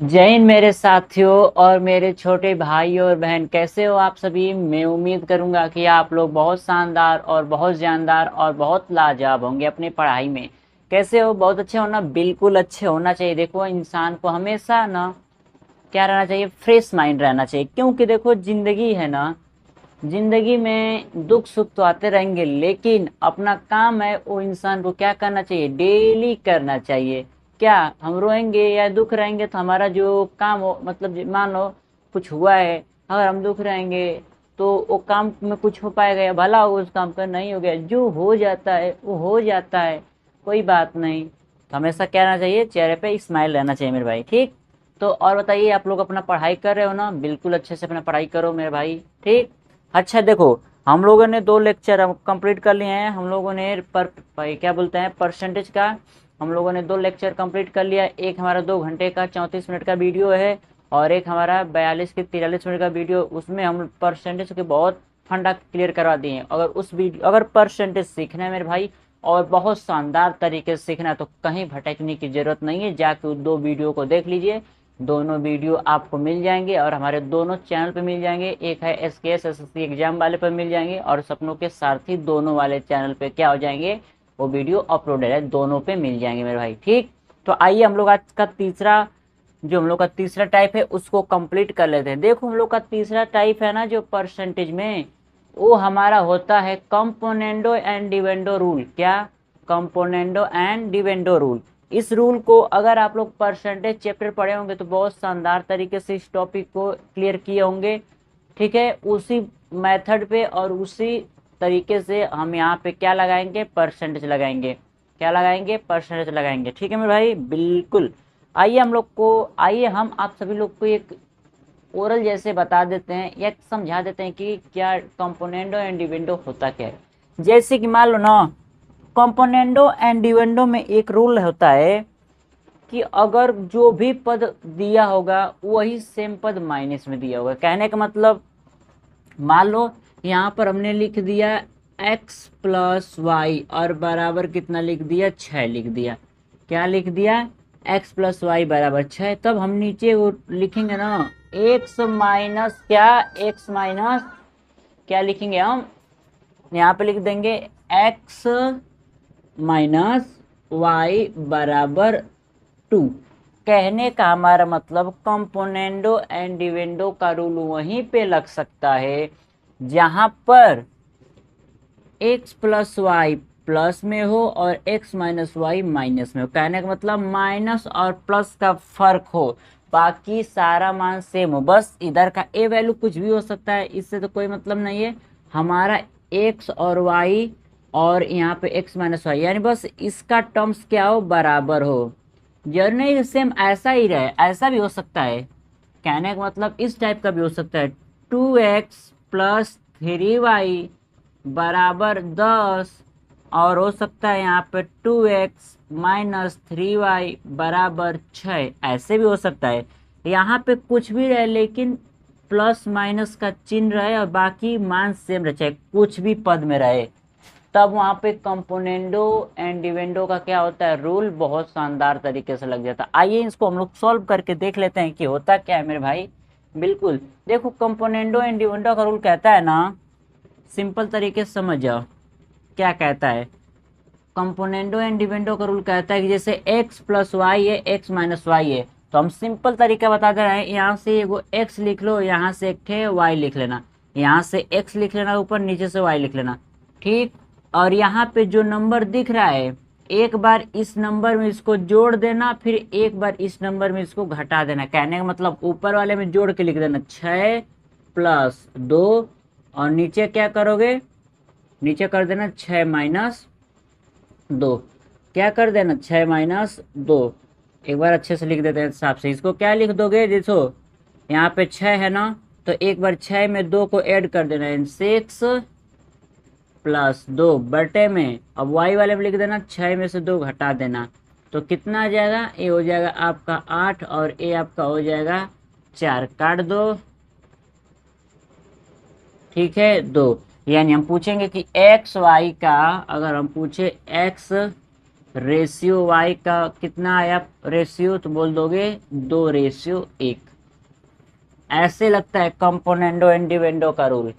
जय हिंद मेरे साथियों और मेरे छोटे भाई और बहन, कैसे हो आप सभी। मैं उम्मीद करूंगा कि आप लोग बहुत शानदार और बहुत जानदार और बहुत लाजवाब होंगे अपनी पढ़ाई में। कैसे हो? बहुत अच्छे होना, बिल्कुल अच्छे होना चाहिए। देखो, इंसान को हमेशा ना क्या रहना चाहिए, फ्रेश माइंड रहना चाहिए। क्योंकि देखो, जिंदगी है ना, जिंदगी में दुख सुख तो आते रहेंगे, लेकिन अपना काम है वो इंसान को क्या करना चाहिए, डेली करना चाहिए। क्या हम रोएंगे या दुख रहेंगे तो हमारा जो काम हो, मतलब मान लो कुछ हुआ है, अगर हम दुख रहेंगे तो वो काम में कुछ हो पाएगा या भला हो उस काम का, नहीं हो गया। जो हो जाता है वो हो जाता है, कोई बात नहीं। तो हमेशा क्या रहना चाहिए, चेहरे पे स्माइल रहना चाहिए मेरे भाई। ठीक। तो और बताइए, आप लोग अपना पढ़ाई कर रहे हो ना? बिल्कुल अच्छे से अपना पढ़ाई करो मेरे भाई। ठीक। अच्छा देखो, हम लोगों ने दो लेक्चर कंप्लीट कर लिए हैं। हम लोगों ने पर भाई क्या बोलते हैं, परसेंटेज का। हम लोगों ने दो लेक्चर कंप्लीट कर लिया। एक हमारा 2 घंटे का 34 मिनट का वीडियो है, और एक हमारा 42 के 43 मिनट का वीडियो। उसमें हम परसेंटेज के बहुत फंडा क्लियर करवा दिए हैं। अगर उस वीडियो, अगर परसेंटेज सीखना है मेरे भाई और बहुत शानदार तरीके से सीखना है, तो कहीं भटकने की जरूरत नहीं है, जाके उस दो वीडियो को देख लीजिए। दोनों वीडियो आपको मिल जाएंगे और हमारे दोनों चैनल पे मिल जाएंगे। एक है SKS SSC एग्जाम वाले पर मिल जाएंगे, और सपनों के सारथी दोनों वाले चैनल पे क्या हो जाएंगे, वो वीडियो अपलोडेड है, दोनों पे मिल जाएंगे मेरे भाई। ठीक। तो आइए हम लोग आज का तीसरा, जो हम लोग का तीसरा टाइप है उसको कंप्लीट कर लेते हैं। देखो, हम लोग का तीसरा टाइप है ना जो परसेंटेज में, वो हमारा होता है कंपोनेंडो एंड डिवेंडो रूल। क्या? Componendo and dividendo rule. इस रूल को अगर आप लोग परसेंटेज चैप्टर पढ़े होंगे तो बहुत शानदार तरीके से इस टॉपिक को क्लियर किए होंगे। ठीक है, उसी मेथड पे और उसी तरीके से हम यहाँ पे क्या लगाएंगे, परसेंटेज लगाएंगे। क्या लगाएंगे? परसेंटेज लगाएंगे। ठीक है मेरे भाई, बिल्कुल। आइए हम लोग को, आइए हम आप सभी लोग को एक ओरल जैसे बता देते हैं या समझा देते हैं कि क्या कंपोनेंडो एंड डिविडेंडो होता क्या है। जैसे कि मान लो ना, कंपोनेंडो एंड डिविडेंडो में एक रूल होता है कि अगर जो भी पद दिया होगा वही सेम पद माइनस में दिया होगा। कहने का मतलब, मान लो यहाँ पर हमने लिख दिया x+y और बराबर कितना लिख दिया, 6 लिख दिया। क्या लिख दिया? x+y बराबर 6। तब हम नीचे वो लिखेंगे ना, x माइनस क्या, x माइनस क्या लिखेंगे हम, यहाँ पे लिख देंगे x माइनस वाई बराबर 2। कहने का हमारा मतलब, कंपोनेंडो एंड डिविडेंडो का रूल वहीं पे लग सकता है जहां पर x+y प्लस में हो और x-y माइनस में हो। कहने का मतलब माइनस और प्लस का फर्क हो, बाकी सारा मान सेम हो। बस इधर का a वैल्यू कुछ भी हो सकता है, इससे तो कोई मतलब नहीं है। हमारा x और y और यहाँ पे x-y, यानी बस इसका टर्म्स क्या हो, बराबर हो। जर्नी सेम ऐसा ही रहे, ऐसा भी हो सकता है। कहने का मतलब इस टाइप का भी हो सकता है, 2x+3y बराबर 10। और हो सकता है यहाँ पे 2x-3y बराबर 6, ऐसे भी हो सकता है। यहाँ पे कुछ भी रहे लेकिन प्लस माइनस का चिन्ह रहे और बाकी मान सेम रहे, चाहे कुछ भी पद में रहे, तब वहां पे कंपोनेंडो एंड डिविडेंडो का क्या होता है, रूल बहुत शानदार तरीके से लग जाता है। आइए इसको हम लोग सॉल्व करके देख लेते हैं कि होता क्या है मेरे भाई। बिल्कुल। देखो, कंपोनेंडो एंड डिविडेंडो का रूल कहता है ना, सिंपल तरीके से समझ जाओ क्या कहता है। कंपोनेंडो एंड डिविडेंडो का रूल कहता है कि जैसे x+y है, x-y है, तो हम सिंपल तरीका बता दे रहे हैं। यहाँ से एगो x लिख लो, यहाँ से एक ठे y लिख लेना, यहाँ से x लिख लेना ऊपर, नीचे से y लिख लेना। ठीक। और यहाँ पे जो नंबर दिख रहा है, एक बार इस नंबर में इसको जोड़ देना, फिर एक बार इस नंबर में इसको घटा देना। कहने का मतलब ऊपर वाले में जोड़ के लिख देना 6+2, और नीचे क्या करोगे, नीचे कर देना 6-2। क्या कर देना, 6-2। एक बार अच्छे से लिख देते हैं हिसाब से। इसको क्या लिख दोगे, देखो यहाँ पे 6 है ना, तो एक बार 6 में 2 को ऐड कर देना है, 6+2 बटे में, अब वाई वाले में लिख देना 6 में से 2 घटा देना। तो कितना आ जाएगा, ए हो जाएगा आपका 8 और ए आपका हो जाएगा 4, काट दो। ठीक है, 2। यानी हम पूछेंगे कि एक्स वाई का, अगर हम पूछे एक्स रेशियो वाई का कितना आया रेशियो, तो बोल दोगे 2:1। ऐसे लगता है कंपोनेंडो एंड डिविडेंडो का रूल।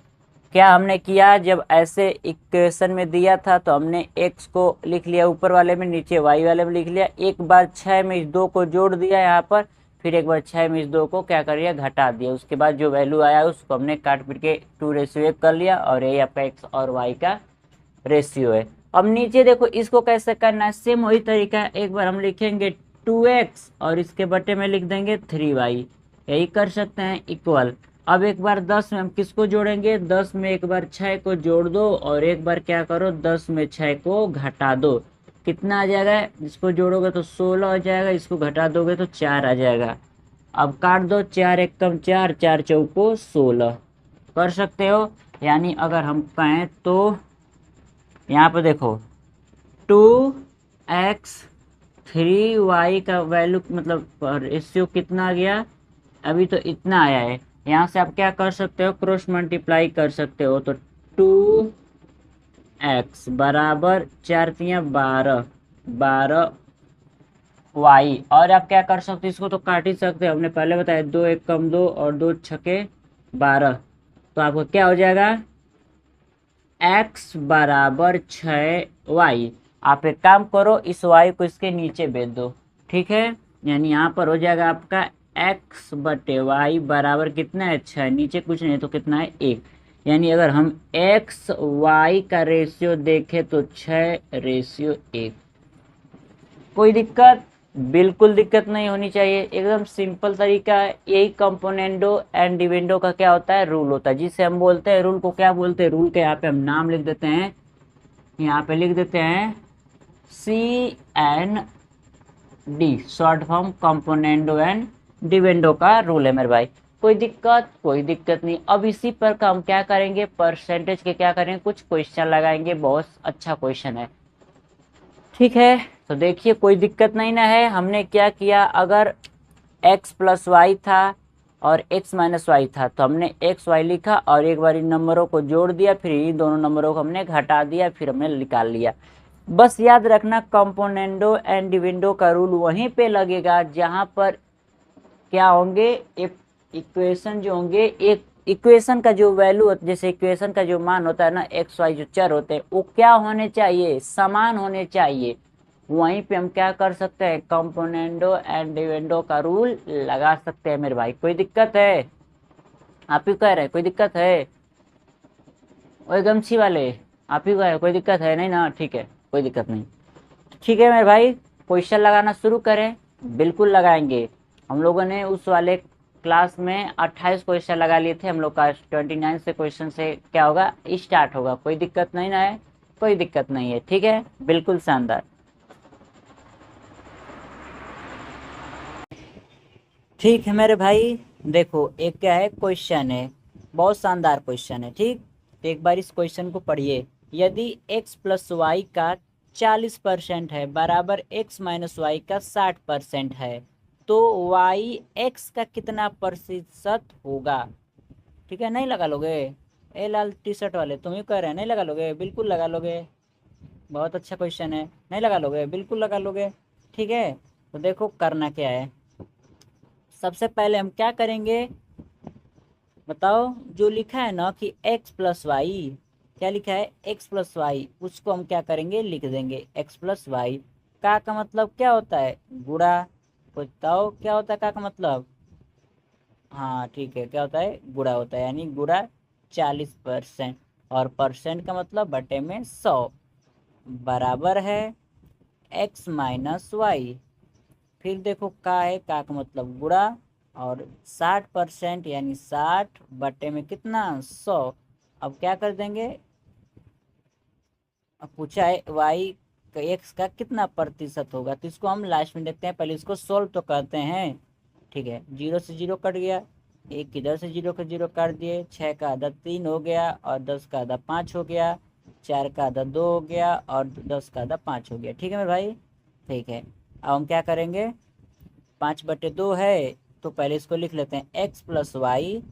क्या हमने किया, जब ऐसे इक्वेशन में दिया था तो हमने x को लिख लिया ऊपर वाले में, नीचे y वाले में लिख लिया, एक बार 6 में इस 2 को जोड़ दिया यहाँ पर, फिर एक बार 6 में इस 2 को क्या कर दिया, घटा दिया। उसके बाद जो वैल्यू आया उसको हमने काट पीट के 2:1 कर लिया, और यही आपका x और y का रेशियो है। अब नीचे देखो इसको कैसे करना है, सेम वही तरीका है। एक बार हम लिखेंगे 2x और इसके बटे में लिख देंगे 3y, यही कर सकते हैं इक्वल। अब एक बार 10 में हम किसको जोड़ेंगे, 10 में एक बार 6 को जोड़ दो, और एक बार क्या करो 10 में 6 को घटा दो। कितना आ जाएगा, इसको जोड़ोगे तो 16 आ जाएगा, इसको घटा दोगे तो 4 आ जाएगा। अब काट दो, 4 एक कम 4, 4 चौको 16 कर सकते हो। यानी अगर हम कहें तो यहाँ पे देखो 2x 3y का वैल्यू मतलब रेशियो कितना आ गया, अभी तो इतना आया है। यहाँ से आप क्या कर सकते हो, क्रॉस मल्टीप्लाई कर सकते हो। तो 2x बराबर 4×3 = 12 y, और आप क्या कर सकते हो, इसको तो काट ही सकते हो, हमने पहले बताया 2 एक कम 2 और 2 छके 12, तो आपको क्या हो जाएगा x बराबर 6y। आप एक काम करो, इस y को इसके नीचे भेज दो, ठीक है। यानी यहाँ पर हो जाएगा आपका x बटे y बराबर कितना है 6, नीचे कुछ नहीं तो कितना है 1। यानी अगर हम x y का रेशियो देखें तो 6:1। कोई दिक्कत, बिल्कुल दिक्कत नहीं होनी चाहिए, एकदम सिंपल तरीका है। यही कंपोनेंडो एंड डिविडेंडो का क्या होता है, रूल होता है, जिसे हम बोलते हैं रूल को क्या बोलते हैं, रूल के यहाँ पे हम नाम लिख देते हैं, यहाँ पे लिख देते हैं CND, short form componendo and dividendo का रूल है मेरे भाई। कोई दिक्कत, कोई दिक्कत नहीं। अब इसी पर का हम क्या करेंगे, परसेंटेज के क्या करेंगे, कुछ क्वेश्चन लगाएंगे, बहुत अच्छा क्वेश्चन है, ठीक है। तो देखिए कोई दिक्कत नहीं ना है। हमने क्या किया, अगर x प्लस वाई था और x माइनस वाई था, तो हमने x y लिखा और एक बार इन नंबरों को जोड़ दिया, फिर इन दोनों नंबरों को हमने घटा दिया, फिर हमने निकाल लिया। बस याद रखना कंपोनेंडो एंड डिविडेंडो का रूल वहीं पे लगेगा जहां पर क्या होंगे, इक्वेशन जो होंगे, एक इक्वेशन का जो वैल्यू, जैसे इक्वेशन का जो मान होता है ना, एक्स वाई जो चर होते हैं, वो क्या होने चाहिए, समान होने चाहिए। वहीं पे हम क्या कर सकते हैं, कंपोनेंडो एंड डिविडेंडो का रूल लगा सकते हैं मेरे भाई। कोई दिक्कत है, आप ही कह रहे हैं कोई दिक्कत है, ओए गमछी वाले, आप ही कह रहे हैं कोई दिक्कत है नहीं ना, ठीक है कोई दिक्कत नहीं। ठीक है मेरे भाई, क्वेश्चन लगाना शुरू करें, बिल्कुल लगाएंगे। हम लोगों ने उस वाले क्लास में 28 क्वेश्चन लगा लिए थे, हम लोग का 29 से क्वेश्चन से क्या होगा, स्टार्ट होगा। कोई दिक्कत नहीं ना है, कोई दिक्कत नहीं है, ठीक है, बिल्कुल शानदार। ठीक है मेरे भाई, देखो एक क्या है क्वेश्चन है, बहुत शानदार क्वेश्चन है, ठीक। तो एक बार इस क्वेश्चन को पढ़िए। यदि x प्लस वाई का 40% है बराबर x माइनस वाई का 60% है, तो y x का कितना प्रतिशत होगा। ठीक है, नहीं लगा लोगे, ए लाल टी शर्ट वाले तुम ही कह रहे हैं नहीं लगा लोगे, बिल्कुल लगा लोगे, बहुत अच्छा क्वेश्चन है, नहीं लगा लोगे, बिल्कुल लगा लोगे, ठीक है। तो देखो करना क्या है, सबसे पहले हम क्या करेंगे बताओ, जो लिखा है ना कि x प्लस वाई, क्या लिखा है x प्लस वाई, उसको हम क्या करेंगे लिख देंगे x प्लस वाई। का मतलब क्या होता है, गुणा। बताओ क्या होता है का मतलब, हाँ ठीक है, क्या होता है गुणा होता है, यानी गुणा 40%, और परसेंट का मतलब बटे में 100, बराबर है x माइनस वाई। फिर देखो का है, का मतलब गुणा, और 60% यानी 60 बटे में कितना 100। अब क्या कर देंगे, अब पूछा है वाई का एक्स का कितना प्रतिशत होगा, तो इसको हम लास्ट में देखते हैं, पहले इसको सोल्व तो करते हैं। ठीक है, 0 से 0 कट गया, एक इधर से 0 के 0 काट दिए, 6 का आधा 3 हो गया, और 10 का आधा 5 हो गया, 4 का आधा 2 हो गया, और 10 का आधा 5 हो गया। ठीक है मेरे भाई, ठीक है। अब हम क्या करेंगे, 5/2 है, तो पहले इसको लिख लेते हैं एक्स प्लस वाई,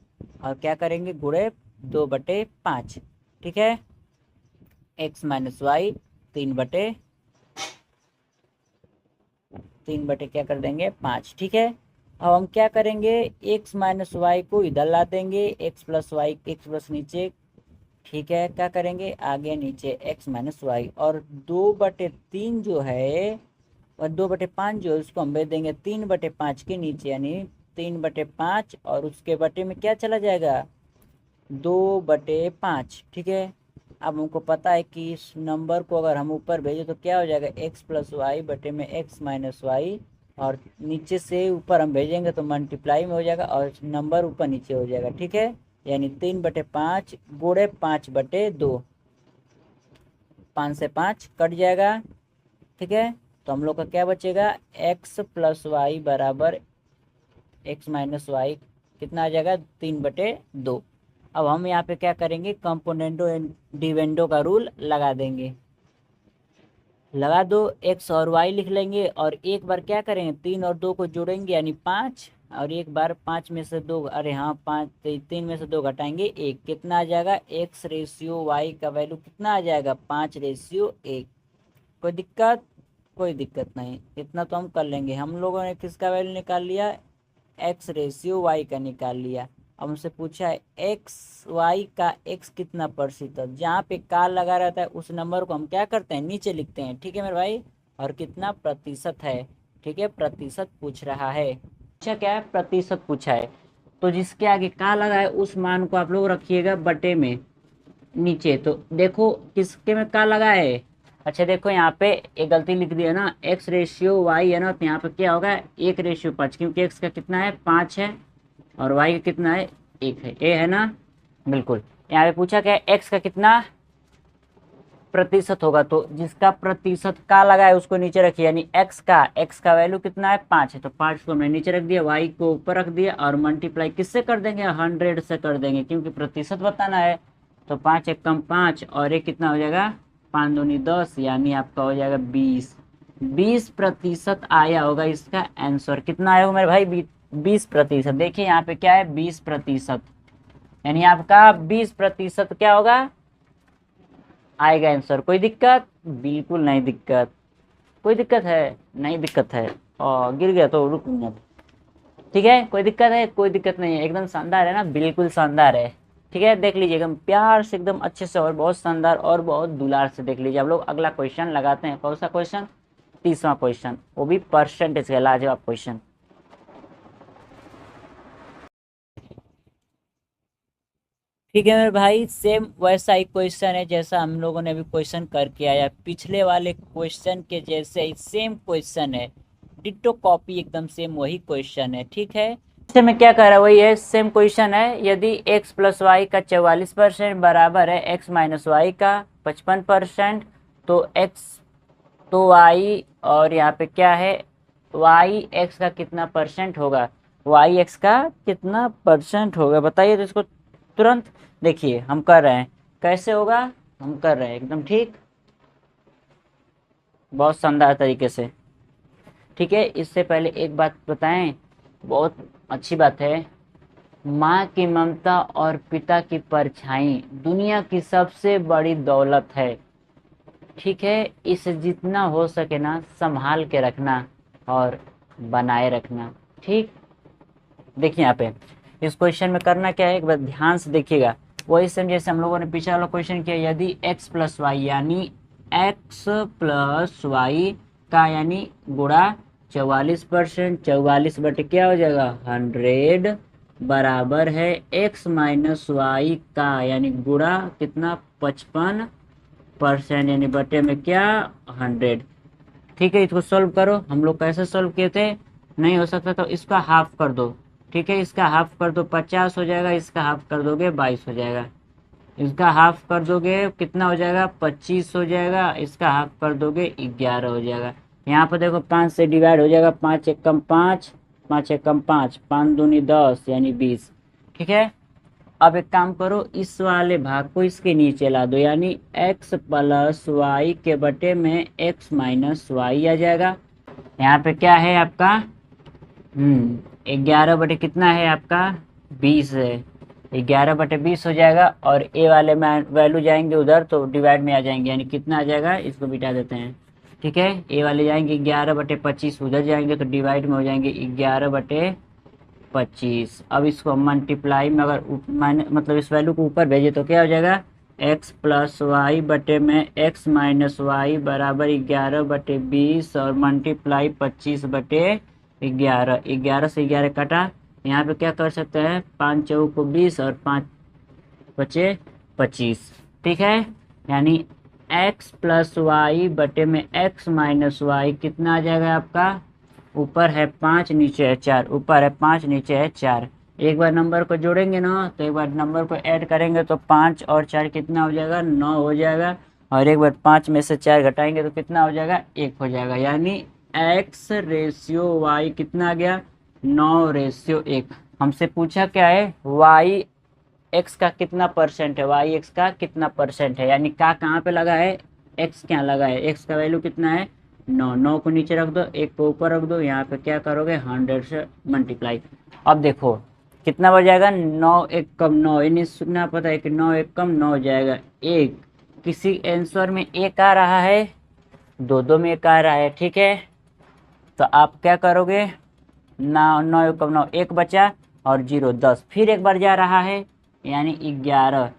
और क्या करेंगे गुणे 2/5। ठीक है, एक्स माइनस वाई 3/, 3 बटे क्या कर देंगे 5। ठीक है, अब हम क्या करेंगे, x माइनस वाई को इधर ला देंगे, x plus y, x plus नीचे। ठीक है, क्या करेंगे आगे नीचे x माइनस वाई, और 2/3 जो है और 2/5 जो है उसको हम भेज देंगे 3/5 के नीचे, यानी 3/5, और उसके बटे में क्या चला जाएगा 2/5। ठीक है, अब हमको पता है कि इस नंबर को अगर हम ऊपर भेजें तो क्या हो जाएगा x प्लस वाई बटे में x माइनस वाई, और नीचे से ऊपर हम भेजेंगे तो मल्टीप्लाई में हो जाएगा और नंबर ऊपर नीचे हो जाएगा। ठीक है, यानी 3/5 गुणे 5/2, 5 से 5 कट जाएगा। ठीक है, तो हम लोग का क्या बचेगा x प्लस वाई बराबर x माइनस वाई कितना आ जाएगा 3/2। अब हम यहाँ पे क्या करेंगे, कंपोनेंटो एंड डिविडेंडो का रूल लगा देंगे। लगा दो, x और y लिख लेंगे, और एक बार क्या करेंगे 3 और 2 को जोड़ेंगे यानी 5, और एक बार 5 में से 2, अरे हाँ 5, 3 में से 2 घटाएंगे 1, कितना आ जाएगा x रेशियो y का वैल्यू कितना आ जाएगा 5:1। कोई दिक्कत, कोई दिक्कत नहीं, इतना तो हम कर लेंगे। हम लोगों ने किसका वैल्यू निकाल लिया, x रेशियो y का निकाल लिया। अब हमसे पूछा है x y का x कितना प्रतिशत, जहाँ पे का लगा रहता है उस नंबर को हम क्या करते हैं नीचे लिखते हैं। ठीक है मेरे भाई, और कितना प्रतिशत है। ठीक है, प्रतिशत पूछ रहा है। अच्छा क्या है, प्रतिशत पूछा है, तो जिसके आगे का लगा है उस मान को आप लोग रखिएगा बटे में नीचे। तो देखो किसके में का लगा है, अच्छा देखो यहाँ पे एक गलती लिख दी है ना, x रेशियो y है ना, तो यहाँ पे क्या होगा 1:5, क्योंकि x का कितना है 5 है और y का कितना है 1 है, ए है ना। बिल्कुल, यहाँ पे पूछा क्या है x का कितना प्रतिशत होगा, तो जिसका प्रतिशत का लगा है उसको नीचे रखिए, यानी x का वैल्यू कितना है 5 है, तो 5 को हमने नीचे रख दिया, y को ऊपर रख दिया, और मल्टीप्लाई किससे कर देंगे 100 से कर देंगे, क्योंकि प्रतिशत बताना है। तो 5 एकम 5 और एक कितना हो जाएगा 5 दूनी 10, यानी आपका हो जाएगा 20% आया होगा इसका आंसर। कितना आया होगा मेरे भाई 20%। देखिए यहाँ पे क्या है 20%, यानी आपका 20% क्या होगा आएगा आंसर। कोई दिक्कत, बिल्कुल नहीं दिक्कत। कोई दिक्कत है, नहीं दिक्कत है, और गिर गया तो रुक मत। ठीक है, कोई दिक्कत है, कोई दिक्कत नहीं है, एकदम शानदार है ना, बिल्कुल शानदार है। ठीक है, देख लीजिए एकदम प्यार से, एकदम अच्छे से, और बहुत शानदार और बहुत दुलार से देख लीजिए। आप लोग अगला क्वेश्चन लगाते हैं, कौन सा क्वेश्चन 30वां क्वेश्चन, वो भी परसेंटेज का लाजवाब क्वेश्चन। ठीक है मेरे भाई, सेम वैसा ही क्वेश्चन है जैसा हम लोगों ने अभी क्वेश्चन करके आया, पिछले वाले क्वेश्चन के जैसे ही सेम क्वेश्चन है, डिट्टो कॉपी एकदम सेम वही क्वेश्चन है। ठीक है, इससे में क्या कर रहा है वही है, सेम क्वेश्चन है। यदि x प्लस वाई का 44% बराबर है x माइनस वाई का 55%, तो x तो y, और यहाँ पे क्या है y x का कितना परसेंट होगा, y x का कितना परसेंट होगा बताइए। तो इसको तुरंत देखिए हम कर रहे हैं, कैसे होगा हम कर रहे हैं एकदम ठीक, बहुत शानदार तरीके से। ठीक है, इससे पहले एक बात बताएं, बहुत अच्छी बात है, माँ की ममता और पिता की परछाई दुनिया की सबसे बड़ी दौलत है। ठीक है, इसे जितना हो सके ना संभाल के रखना और बनाए रखना। ठीक, देखिए यहाँ पे इस क्वेश्चन में करना क्या है, एक बार ध्यान से देखिएगा, वही सेम जैसे हम लोगों ने पिछले वाला क्वेश्चन किया। यदि x प्लस वाई, यानी x प्लस वाई का यानी गुणा 44%, 44 बटे क्या हो जाएगा 100, बराबर है x माइनस वाई का यानी गुणा कितना 55%, यानी बटे में क्या 100। ठीक है, इसको सोल्व करो। हम लोग कैसे सोल्व किए थे, नहीं हो सकता तो इसका हाफ कर दो। ठीक है, इसका हाफ कर दो 50 हो जाएगा, इसका हाफ कर दोगे 22 हो जाएगा, इसका हाफ कर दोगे कितना हो जाएगा 25 हो जाएगा, इसका हाफ कर दोगे 11 हो जाएगा। यहाँ पर देखो 5 से डिवाइड हो जाएगा, 5 एकम 5, 5 एकम 5, 5 दूनी 10 यानी 20। ठीक है, अब एक काम करो, इस वाले भाग को इसके नीचे ला दो, यानी x प्लस वाई के बटे में x माइनस वाई आ जाएगा। यहाँ पे क्या है आपका 11 बटे कितना है आपका 20 है, 11/20 हो जाएगा, और ए वाले में वैल्यू जाएंगे उधर तो डिवाइड में आ जाएंगे, यानी कितना आ जाएगा, इसको बिठा देते हैं ठीक है, ए वाले जाएंगे 11/25, उधर जाएंगे तो डिवाइड में हो जाएंगे 11/25। अब इसको हम मल्टीप्लाई में अगर मतलब इस वैल्यू को ऊपर भेजे तो क्या हो जाएगा, x प्लस वाई बटे में x माइनस वाई बराबर 11/20 और मल्टीप्लाई 25/11। 11 से 11 कटा, यहाँ पे क्या कर सकते हैं, 5 चौक को 20 और 5 बचे 25। ठीक है, यानी x प्लस वाई बटे में x माइनस वाई कितना आ जाएगा आपका, ऊपर है 5 नीचे है 4, ऊपर है 5 नीचे है 4। एक बार नंबर को जोड़ेंगे ना तो एक बार नंबर को ऐड करेंगे तो 5 और 4 कितना हो जाएगा, 9 हो जाएगा। और एक बार 5 में से 4 घटाएंगे तो कितना हो जाएगा, 1 हो जाएगा। यानी x रेशियो y कितना आ गया, 9:1। हमसे पूछा क्या है, y x का कितना परसेंट है, y x का कितना परसेंट है, यानी का कहाँ पे लगा है, x क्या लगा है, x का वैल्यू कितना है, 9। 9 को नीचे रख दो, 1 को ऊपर रख दो, यहाँ पे क्या करोगे 100 से मल्टीप्लाई। अब देखो कितना बच जाएगा, 9 1 कम 9, इन्हें सुनना पता है कि 9 1 कम 9 हो जाएगा 1। किसी आंसर में 1 आ रहा है, दो में 1 आ रहा है। ठीक है, तो आप क्या करोगे, 9 9 1 कम 9, 1 बचा और 0 10, फिर एक बार जा रहा है यानी 11।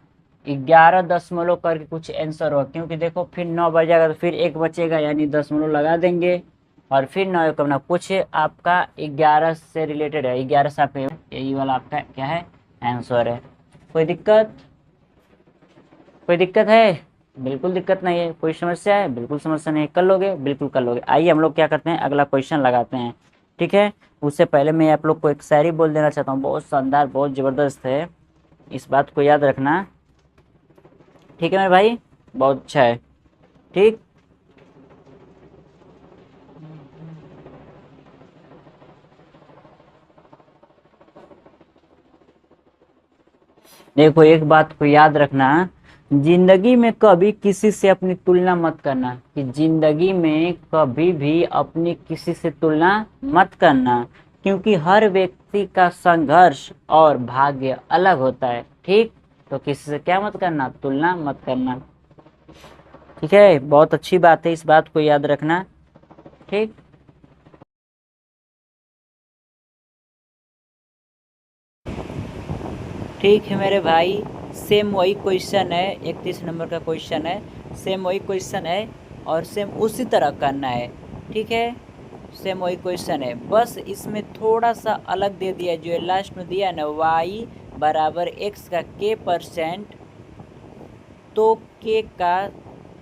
11 दशमलव करके कुछ आंसर हो, क्योंकि देखो फिर 9 बच जाएगा तो फिर 1 बचेगा यानी दशमलव लगा देंगे और फिर 9 1 कम 9, कुछ आपका 11 से रिलेटेड है, 11 से आपका यही वाला आपका क्या है, आंसर है। कोई दिक्कत, कोई दिक्कत है, बिल्कुल दिक्कत नहीं है। कोई समस्या है, बिल्कुल समस्या नहीं है, कर लोगे, बिल्कुल कर लोगे। आइए हम लोग क्या करते हैं, अगला क्वेश्चन लगाते हैं। ठीक है, उससे पहले मैं आप लोग को एक शायरी बोल देना चाहता हूँ, बहुत शानदार बहुत ज़बरदस्त है, इस बात को याद रखना। ठीक है मेरे भाई, बहुत अच्छा है। ठीक, देखो एक बात को याद रखना, जिंदगी में कभी किसी से अपनी तुलना मत करना, कि जिंदगी में कभी भी अपनी किसी से तुलना मत करना, क्योंकि हर व्यक्ति का संघर्ष और भाग्य अलग होता है। ठीक, तो किसी से क्या मत करना, तुलना मत करना। ठीक है, बहुत अच्छी बात है, इस बात को याद रखना। ठीक, ठीक है मेरे भाई, सेम वही क्वेश्चन है, 31 नंबर का क्वेश्चन है, सेम वही क्वेश्चन है और सेम उसी तरह करना है। ठीक है, सेम वही क्वेश्चन है, बस इसमें थोड़ा सा अलग दे दिया, जो लास्ट में दिया ना y बराबर x का k%, तो k का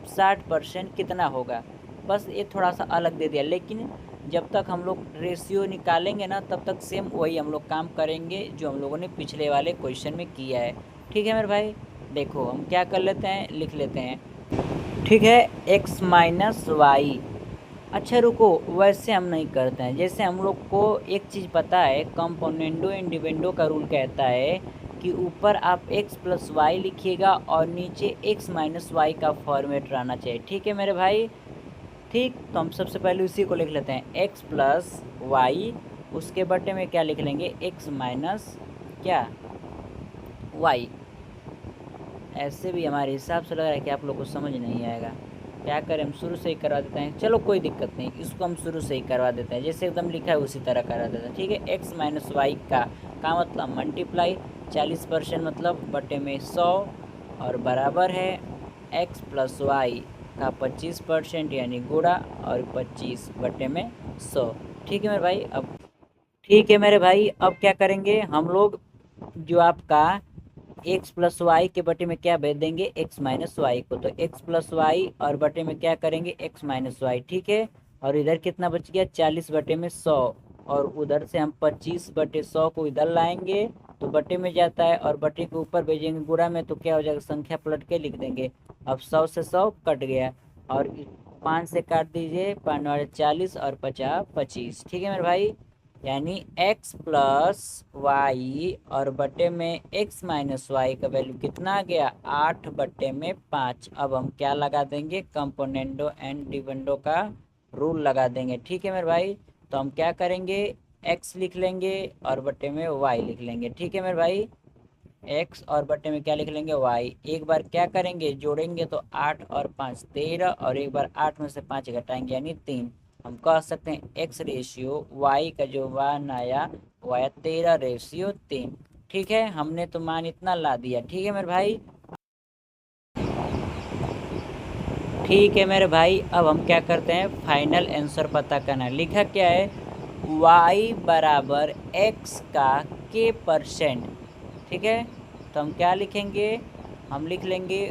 60% कितना होगा, बस ये थोड़ा सा अलग दे दिया। लेकिन जब तक हम लोग रेशियो निकालेंगे ना तब तक सेम वही हम लोग काम करेंगे जो हम लोगों ने पिछले वाले क्वेश्चन में किया है। ठीक है मेरे भाई, देखो हम क्या कर लेते हैं, लिख लेते हैं। ठीक है, x माइनस वाई। अच्छा रुको, वैसे हम नहीं करते हैं, जैसे हम लोग को एक चीज़ पता है, कंपोनेंडो एंड डिपेंडो का रूल कहता है कि ऊपर आप x प्लस वाई लिखिएगा और नीचे x माइनस वाई का फॉर्मेट रहना चाहिए। ठीक है मेरे भाई, ठीक, तो हम सबसे पहले उसी को लिख लेते हैं, x प्लस वाई, उसके बटे में क्या लिख लेंगे, x माइनस क्या वाई। ऐसे भी हमारे हिसाब से लग रहा है कि आप लोग को समझ नहीं आएगा, क्या करें, हम शुरू से ही करवा देते हैं। चलो कोई दिक्कत नहीं, इसको हम शुरू से ही करवा देते हैं, जैसे एकदम लिखा है उसी तरह करवा देते हैं। ठीक है, x माइनस वाई का मतलब मल्टीप्लाई 40% मतलब बटे में 100 और बराबर है x प्लस वाई का 25% यानी गुणा और 25 बटे में 100। ठीक है मेरे भाई, अब ठीक है मेरे भाई, अब क्या करेंगे हम लोग, जो आपका x प्लस वाई के बटे में क्या भेज देंगे, x माइनस वाई को, तो x प्लस वाई और बटे में क्या करेंगे, x माइनस वाई। ठीक है, और इधर कितना बच गया, 40 बटे में 100, और उधर से हम 25/100 को इधर लाएंगे तो बटे में जाता है और बटे के ऊपर भेजेंगे गुणा में, तो क्या हो जाएगा, संख्या पलट के लिख देंगे। अब 100 से 100 कट गया और 5 से काट दीजिए, 5 40 और 50 25। ठीक है मेरे भाई, यानी x प्लस वाई और बटे में x माइनस वाई का वैल्यू कितना आ गया, 8/5। अब हम क्या लगा देंगे, कंपोनेंडो एंड डिविडेंडो का रूल लगा देंगे। ठीक है मेरे भाई, तो हम क्या करेंगे, x लिख लेंगे और बटे में y लिख लेंगे। ठीक है मेरे भाई, x और बटे में क्या लिख लेंगे y। एक बार क्या करेंगे जोड़ेंगे तो 8 और 5 13, और एक बार 8 में से 5 घटाएंगे यानी 3। हम कह सकते हैं x रेशियो y का जो मान आया वो आया 13:3। ठीक है, हमने तो मान इतना ला दिया। ठीक है मेरे भाई, ठीक है मेरे भाई, अब हम क्या करते हैं फाइनल आंसर पता करना। लिखा क्या है, y बराबर x का k%। ठीक है, तो हम क्या लिखेंगे, हम लिख लेंगे,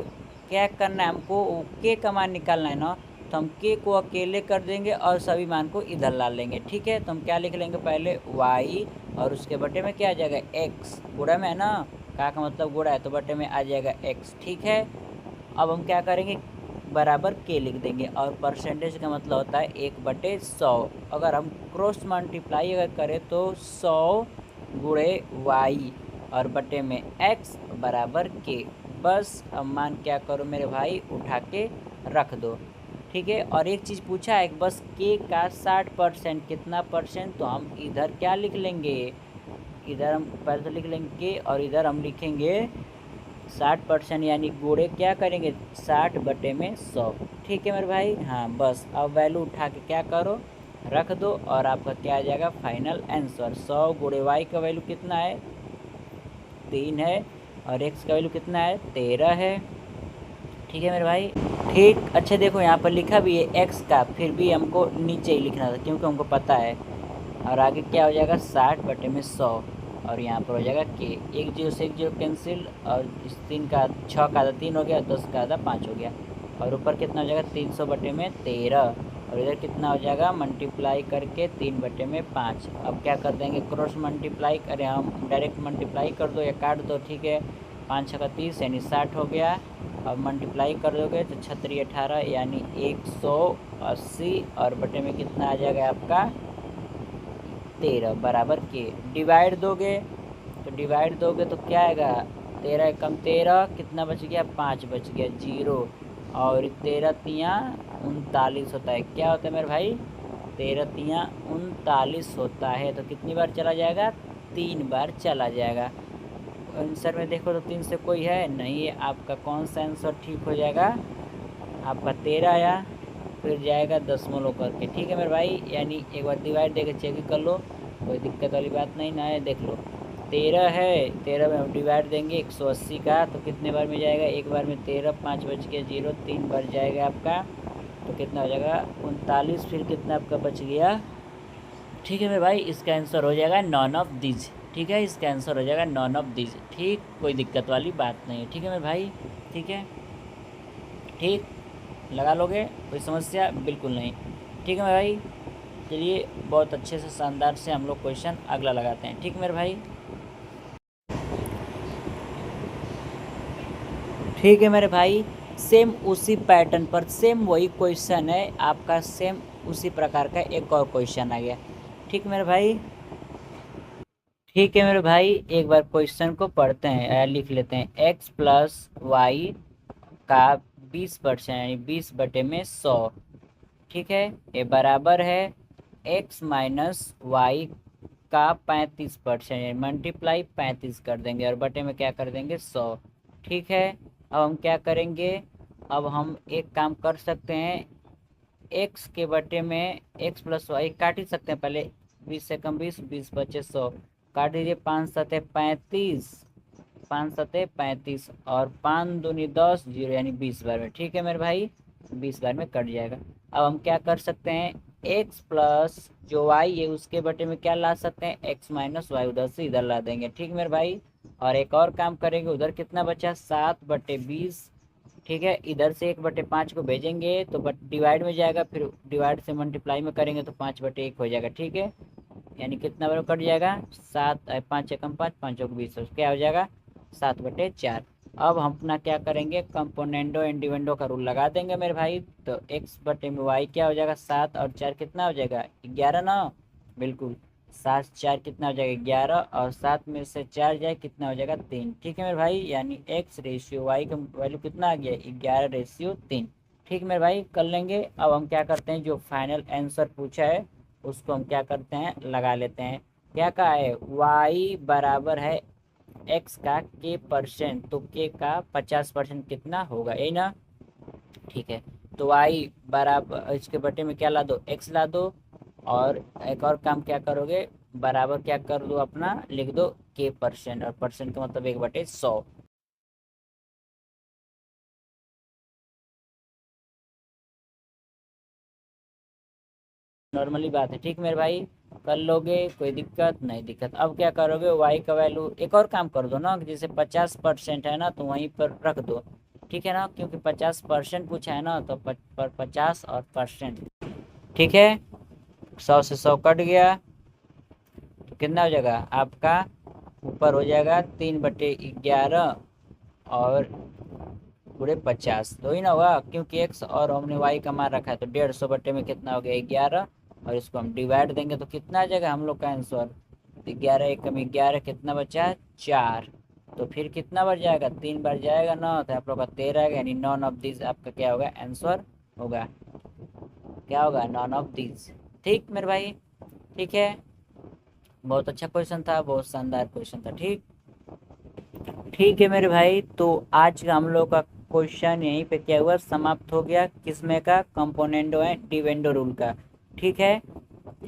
क्या करना है हमको, के का मान निकालना है ना, तो हम के को अकेले कर देंगे और सभी मान को इधर ला लेंगे। ठीक है, तो हम क्या लिख लेंगे, पहले y और उसके बटे में क्या आ जाएगा x, गुणा में है ना, का मतलब गुणा है तो बटे में आ जाएगा x। ठीक है, अब हम क्या करेंगे, बराबर के लिख देंगे, और परसेंटेज का मतलब होता है 1/100। अगर हम क्रॉस मल्टीप्लाई अगर करें तो 100 गुणे वाई और बटे में x बराबर के। बस अब मान क्या करो मेरे भाई, उठा के रख दो। ठीक है, और एक चीज़ पूछा है, बस के का 60% कितना परसेंट, तो हम इधर क्या लिख लेंगे, इधर हम पहले तो लिख लेंगे के, और इधर हम लिखेंगे 60%, यानी गुणे क्या करेंगे 60/100। ठीक है मेरे भाई, हाँ बस अब वैल्यू उठा के क्या करो, रख दो, और आपका क्या आ जाएगा फाइनल आंसर। 100 गुणे वाई का वैल्यू कितना है 3 है, और एक्स का वैल्यू कितना है 13 है। ठीक है मेरे भाई, ठीक। अच्छा देखो यहाँ पर लिखा भी है एक्स का, फिर भी हमको नीचे ही लिखना था क्योंकि हमको पता है। और आगे क्या हो जाएगा 60/100, और यहाँ पर हो जाएगा के। एक जीरो से एक जीरो कैंसिल, और इस 3 का 6 का आधा 3 हो गया, 10 का आधा 5 हो गया, और ऊपर कितना हो जाएगा 300/13, और इधर कितना हो जाएगा मल्टीप्लाई करके 3/5। अब क्या कर देंगे क्रॉस मल्टीप्लाई करें, हम डायरेक्ट मल्टीप्लाई कर दो या काट दो। ठीक है, 5 छक्का 30 यानी 60 हो गया। अब मल्टीप्लाई कर दोगे तो 6 18 यानी 180, और बटे में कितना आ जाएगा आपका 13 बराबर के। डिवाइड दोगे तो क्या आएगा, 13 एकम 13, कितना बच गया 5 बच गया, जीरो, और 13 तियाँ 39 होता है। क्या होता है मेरे भाई, 13 तियाँ 39 होता है। तो कितनी बार चला जाएगा, 3 बार चला जाएगा। आंसर में देखो तो 3 से कोई है नहीं है, आपका कौन सा आंसर ठीक हो जाएगा, आपका 13 आया, फिर जाएगा दशमलव करके। ठीक है मेरे भाई, यानी एक बार डिवाइड देकर चेक कर लो, कोई दिक्कत वाली बात नहीं ना है। देख लो 13 है, 13 में हम डिवाइड देंगे 180 का, तो कितने बार में जाएगा, एक बार में 13, 5 बच गया जीरो, 3 बार जाएगा आपका, तो कितना हो जाएगा 39, फिर कितना आपका बच गया। ठीक है मेरे भाई, इसका आंसर हो जाएगा नॉन ऑफ दीज। ठीक है, इसका आंसर हो जाएगा नॉन ऑफ दीज। ठीक, कोई दिक्कत वाली बात नहीं है। ठीक है मेरे भाई, ठीक है, ठीक, लगा लोगे, कोई समस्या बिल्कुल नहीं। ठीक है मेरे भाई, चलिए बहुत अच्छे से शानदार से हम लोग क्वेश्चन अगला लगाते हैं। ठीक मेरे भाई, ठीक है मेरे भाई, सेम उसी पैटर्न पर सेम वही क्वेश्चन है आपका, सेम उसी प्रकार का एक और क्वेश्चन आ गया। ठीक मेरे भाई, ठीक है मेरे भाई, एक बार क्वेश्चन को पढ़ते हैं या लिख लेते हैं। एक्स प्लस वाई का 20% यानी 20/100। ठीक है, ये बराबर है एक्स माइनस वाई का 35%, यानी मल्टीप्लाई 35 कर देंगे और बटे में क्या कर देंगे 100। ठीक है, अब हम क्या करेंगे, अब हम एक काम कर सकते हैं, एक्स के बटे में एक्स प्लस वाई काट ही सकते हैं पहले, 20 से कम 20, 20 बचे 100, काट दीजिए, 5 सतह 35, 5 सतह 35, और 5 दूनी 10, जीरो यानी 20 बार में। ठीक है मेरे भाई, 20 बार में कट जाएगा। अब हम क्या कर सकते हैं, एक्स प्लस जो वाई है उसके बटे में क्या ला सकते हैं, एक्स माइनस वाई, उधर से इधर ला देंगे। ठीक मेरे भाई, और एक और काम करेंगे, उधर कितना बचा 7/20। ठीक है, इधर से 1/5 को भेजेंगे तो बट डिवाइड में जाएगा, फिर डिवाइड से मल्टीप्लाई में करेंगे तो 5/1 हो जाएगा। ठीक है, यानी कितना बार कट जाएगा, 7, 5 एकम 5, 5 चौक 20, क्या हो जाएगा 7/4। अब हम अपना क्या करेंगे, कंपोनेंडो एंड डिवेंडो का रूल लगा देंगे मेरे भाई। तो एक्स बटे में वाई क्या हो जाएगा, 7 और 4 कितना हो जाएगा 11 ना, बिल्कुल, 7 4 कितना हो जाएगा 11, और 7 में से 4 जाए कितना हो जाएगा 3। ठीक है मेरे भाई, यानी एक्स रेशियो वाई का वैल्यू कितना आ गया 11/3। ठीक मेरे भाई, कर लेंगे। अब हम क्या करते हैं, जो फाइनल आंसर पूछा है उसको हम क्या करते हैं लगा लेते हैं। क्या कहा है, y बराबर है एक्स का के परसेंट, तो के का 50% कितना होगा, यही ना। ठीक है, तो वाई बराबर इसके बटे में क्या ला दो, एक्स ला दो। और एक और काम क्या करोगे, बराबर क्या कर दो अपना, लिख दो के परसेंट, और परसेंट का मतलब 1/100। नॉर्मली बात है, ठीक मेरे भाई, कर लोगे, कोई दिक्कत नहीं दिक्कत। अब क्या करोगे, वाई का वैल्यू एक और काम कर दो ना, जैसे 50% है ना तो वहीं पर रख दो, ठीक है ना, क्योंकि 50% पूछा है ना, तो पर 50 और परसेंट, ठीक है। 100 से 100 कट गया, तो कितना हो जाएगा आपका, ऊपर हो जाएगा 3/11 और पूरे 50, तो ही ना हुआ, क्योंकि एक्स और हमने वाई का मान रखा है, तो 150 बटे में कितना हो गया 11, और इसको हम डिवाइड देंगे तो कितना आ जाएगा हम लोग का आंसर, 11 एक कम 11, कितना बचा 4, तो फिर कितना बढ़ जाएगा, 3 बढ़ जाएगा ना, तो आप लोग का 13 आएगा, यानी नॉन ऑफ दिस आपका क्या होगा आंसर होगा, क्या होगा नॉन ऑफ दिस। ठीक मेरे भाई, ठीक है, बहुत अच्छा क्वेश्चन था, बहुत शानदार क्वेश्चन था, ठीक। ठीक है मेरे भाई, तो आज का हम लोग का क्वेश्चन यहीं पे क्या हुआ, समाप्त हो गया, किसमें का, कंपोनेंडो एंड डिवेंडो रूल का, ठीक है।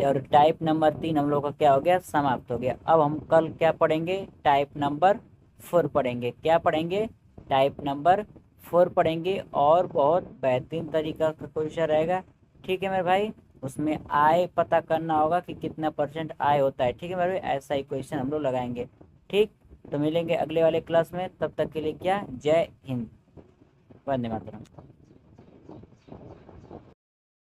और टाइप नंबर 3 हम लोग का क्या हो गया, समाप्त हो गया। अब हम कल क्या पढ़ेंगे, टाइप नंबर 4 पढ़ेंगे, क्या पढ़ेंगे, टाइप नंबर 4 पढ़ेंगे, और बहुत बेहतरीन तरीका का क्वेश्चन रहेगा, ठीक है मेरे भाई। उसमें आय पता करना होगा कि कितना परसेंट आय होता है, ठीक है मेरे भाई, ऐसा ही क्वेश्चन हम लोग लगाएंगे, ठीक। तो मिलेंगे अगले वाले क्लास में, तब तक के लिए क्या, जय हिंद, वंदे मातरम।